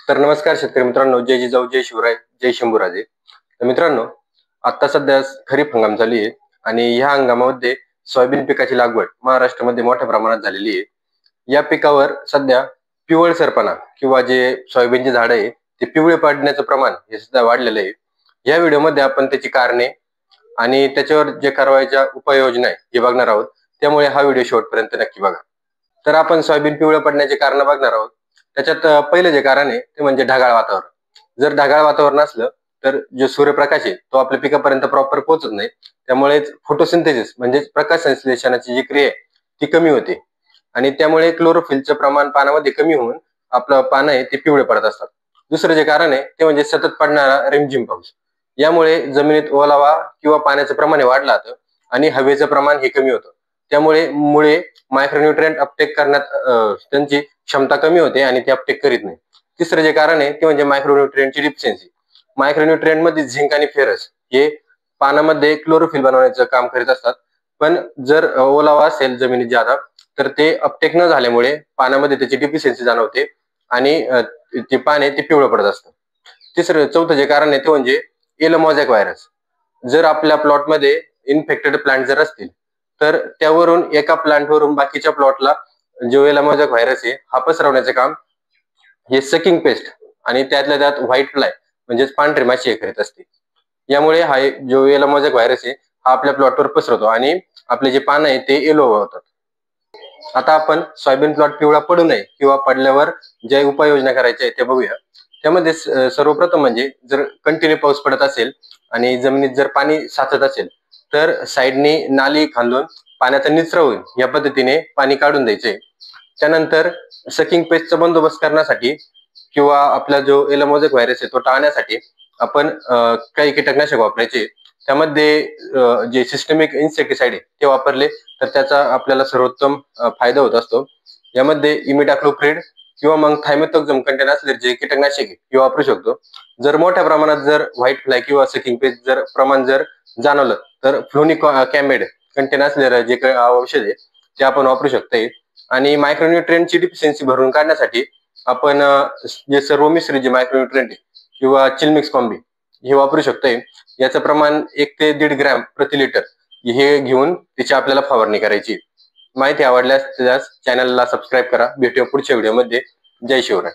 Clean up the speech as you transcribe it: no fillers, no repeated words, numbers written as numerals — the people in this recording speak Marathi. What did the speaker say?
तर नमस्कार शेतकरी मित्रांनो, जय जिजाऊ, जय शिवराय, जय शंभूराजे. तर मित्रांनो, आता सध्या खरीप हंगाम चालू आहे आणि ह्या हंगामामध्ये सोयाबीन पिकाची लागवड महाराष्ट्रामध्ये मोठ्या प्रमाणात झालेली आहे. या पिकावर सध्या पिवळसरपणा किंवा जे सोयाबीनचे झाड आहे ते पिवळे पडण्याचं प्रमाण हे सुद्धा वाढलेलं आहे. या व्हिडिओमध्ये आपण त्याची कारणे आणि त्याच्यावर जे करायच्या उपाययोजना आहे हे बघणार आहोत. त्यामुळे हा व्हिडिओ शेवटपर्यंत नक्की बघा. तर आपण सोयाबीन पिवळं पडण्याचे कारण बघणार आहोत. त्याच्यात पहिलं जे कारण आहे ते म्हणजे ढगाळ वातावरण. जर ढगाळ वातावरण असलं तर जो सूर्यप्रकाश आहे तो आपल्या पिकापर्यंत प्रॉपर पोहोचत नाही. त्यामुळेच फोटोसिंथेसिस म्हणजे प्रकाश संश्लेषणाची जी क्रिया आहे ती कमी होते आणि त्यामुळे क्लोरोफिलचं प्रमाण पानामध्ये कमी होऊन आपलं पानं आहे ते पिवळे पडत असतात. दुसरं जे कारण आहे ते म्हणजे सतत पडणारा रिमझिम पाऊस. यामुळे जमिनीत ओलावा किंवा पाण्याचं प्रमाण वाढलं जातं आणि हवेचं प्रमाण हे कमी होतं. त्यामुळे मुळे मायक्रोन्यूट्रिएंट अपटेक करण्यात त्यांची क्षमता कमी होते आणि ते अपटेक करीत नाही. तिसरं जे कारण आहे ते म्हणजे मायक्रोन्यूट्रिएंटची डिफिशियन्सी. मायक्रोन्यूट्रिएंट मध्ये झिंक आणि फेरस हे पानामध्ये क्लोरोफिल बनवण्याचं काम करीत असतात. पण जर ओलावा असेल जमिनीत ज्यादा तर ते अपटेक न झाल्यामुळे पानामध्ये त्याची डिफिशियन्सी जाणवते आणि ते पाने ते पिवळं पडत असतं. चौथं जे कारण आहे ते म्हणजे येलो मोझॅक व्हायरस. जर आपल्या प्लॉटमध्ये इन्फेक्टेड प्लांट जर असतील तर त्यावरून एका प्लांटवरून बाकीच्या प्लॉटला जो येलो मोझॅक व्हायरस आहे हा पसरवण्याचे काम हे सकिंग पेस्ट आणि त्यातल्या त्यात व्हाईट फ्लाय म्हणजेच पांढरी माशी हे करीत असते. यामुळे हा जो येलो मोझॅक व्हायरस आहे हा आपल्या प्लॉटवर पसरतो आणि आपले जे पानं आहे ते येलो होतात. आता आपण सोयाबीन प्लॉट पिवळा पडू नये किंवा पडल्यावर ज्या उपाययोजना करायच्या आहेत ते बघूया. त्यामध्ये सर्वप्रथम म्हणजे जर कंटिन्यू पाऊस पडत असेल आणि जमिनीत जर पाणी साचत असेल तर साईडने नाली खांदून पाण्याचा निचरा होईल या पद्धतीने पाणी काढून द्यायचे. त्यानंतर सकिंग पेस्टचा बंदोबस्त करण्यासाठी किंवा आपला जो येलो मोझॅक व्हायरस आहे तो टाळण्यासाठी आपण काही कीटकनाशक वापरायचे. त्यामध्ये जे सिस्टमिक इन्सेक्टिसाइड आहे ते वापरले तर त्याचा आपल्याला सर्वोत्तम फायदा होत असतो. यामध्ये इमिडाक्लोप्रिड किंवा मग थायमेथोक्झम कंटेन असलेले जे कीटकनाशक आहे हे वापरू शकतो. जर मोठ्या प्रमाणात जर व्हाईट फ्लाय किंवा सकिंग पेस्ट जर प्रमाण जर जाणवलं तर फ्लोनिकॅमेड कंटेन असलेलं जे काही औषध आहे ते आपण वापरू शकतो. आणि मायक्रोन्यूट्रिएंटची डिफिशियन्सी भरून काढण्यासाठी आपण जे सर्व मिश्रित जे मायक्रोन्यूट्रिएंट किंवा चिलमिक्स कॉम्बी हे वापरू शकतोय. याचं प्रमाण 1 ते 1.5 ग्रॅम प्रति लिटर हे घेऊन त्याची आपल्याला फवारणी करायची. माहिती आवडल्यास त्यास चॅनलला सबस्क्राईब करा. भेटूया पुढच्या व्हिडिओमध्ये. जय शिवराय.